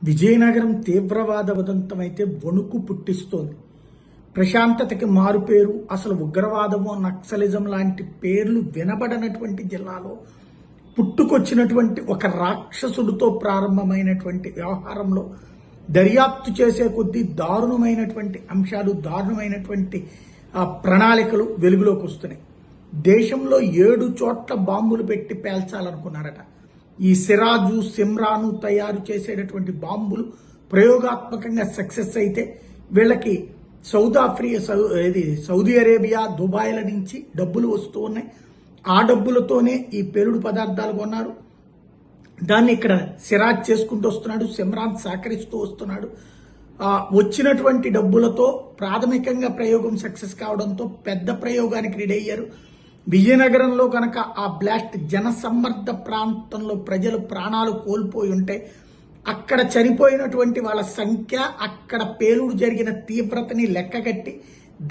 విజయనగరం తీవ్రవాద ఉదంతమైతే వణుకు పుట్టిస్తోంది. ప్రశాంతతకి మారుపేరు. అసలు ఉగ్రవాదము, నక్సలిజం లాంటి పేర్లు వినబడనటువంటి జిల్లాలో పుట్టుకొచ్చినటువంటి ఒక రాక్షసుడితో ప్రారంభమైనటువంటి వ్యవహారంలో దర్యాప్తు చేసే కొద్దీ దారుణమైనటువంటి అంశాలు, దారుణమైనటువంటి ప్రణాళికలు వెలుగులోకి వస్తున్నాయి. దేశంలో 7 చోట్ల బాంబులు పెట్టి పేల్చాలనుకున్నారట. ఈ సిరాజు, సిమ్రాను తయారు చేసేటటువంటి బాంబులు ప్రయోగాత్మకంగా సక్సెస్ అయితే వీళ్ళకి సౌదీ అరేబియా, దుబాయ్ల నుంచి డబ్బులు వస్తూ ఉన్నాయి. ఆ డబ్బులతోనే ఈ పేలుడు పదార్థాలు కొన్నారు. దాన్ని ఇక్కడ సిరాజ్ చేసుకుంటూ వస్తున్నాడు, సిమ్రాన్ సహకరిస్తూ వస్తున్నాడు. వచ్చినటువంటి డబ్బులతో ప్రాథమికంగా ప్రయోగం సక్సెస్ కావడంతో పెద్ద ప్రయోగానికి రెడీ అయ్యారు. విజయనగరంలో కనుక ఆ బ్లాస్ట్ జనసమ్మర్ద ప్రాంతంలో ప్రజలు ప్రాణాలు కోల్పోయి ఉంటే అక్కడ చనిపోయినటువంటి వాళ్ళ సంఖ్య, అక్కడ పేలుడు జరిగిన తీవ్రతని లెక్కగట్టి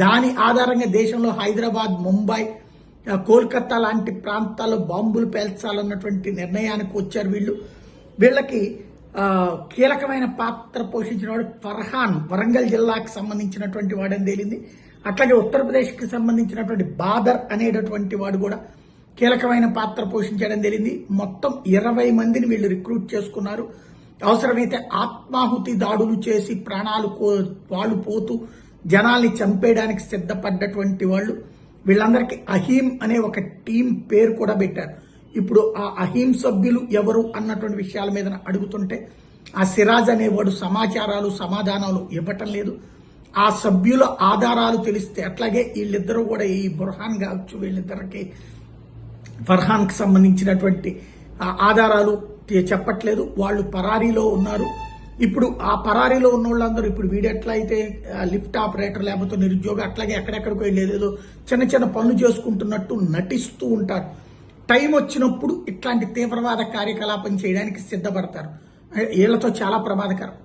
దాని ఆధారంగా దేశంలో హైదరాబాద్, ముంబై, కోల్కతా లాంటి ప్రాంతాల్లో బాంబులు పేల్చాలన్నటువంటి నిర్ణయానికి వచ్చారు వీళ్ళకి కీలకమైన పాత్ర పోషించిన వాడు ఫర్హాన్, వరంగల్ జిల్లాకు సంబంధించినటువంటి వాడని తేలింది. అట్లాగే ఉత్తరప్రదేశ్కి సంబంధించినటువంటి బాదర్ అనేటటువంటి వాడు కూడా కీలకమైన పాత్ర పోషించాడని తేలింది. మొత్తం 20 మందిని వీళ్ళు రిక్రూట్ చేసుకున్నారు. అవసరమైతే ఆత్మాహుతి దాడులు చేసి వాళ్ళు పోతూ జనాల్ని చంపేయడానికి సిద్ధపడ్డటువంటి వాళ్ళు. వీళ్ళందరికీ అహీం అనే ఒక టీం పేరు కూడా పెట్టారు. ఇప్పుడు ఆ అహీం సభ్యులు ఎవరు అన్నటువంటి విషయాల మీద అడుగుతుంటే ఆ సిరాజ్ అనేవాడు సమాచారాలు, సమాధానాలు ఇవ్వటం లేదు. ఆ సభ్యుల ఆధారాలు తెలిస్తే, అట్లాగే వీళ్ళిద్దరూ కూడా ఈ బుర్హాన్ కావచ్చు, వీళ్ళిద్దరికి ఫర్హాన్కి సంబంధించినటువంటి ఆధారాలు చెప్పట్లేదు. వాళ్ళు పరారీలో ఉన్నారు. ఇప్పుడు ఆ పరారీలో ఉన్న వాళ్ళందరూ ఇప్పుడు వీడెట్లా అయితే లిఫ్ట్ ఆపరేటర్ లేకపోతే నిరుద్యోగ, అట్లాగే ఎక్కడెక్కడికి వెళ్ళేదేదో చిన్న చిన్న పనులు చేసుకుంటున్నట్టు నటిస్తూ ఉంటారు. టైం వచ్చినప్పుడు ఇట్లాంటి తీవ్రవాద కార్యకలాపం చేయడానికి సిద్ధపడతారు. వీళ్లతో చాలా ప్రమాదకరం.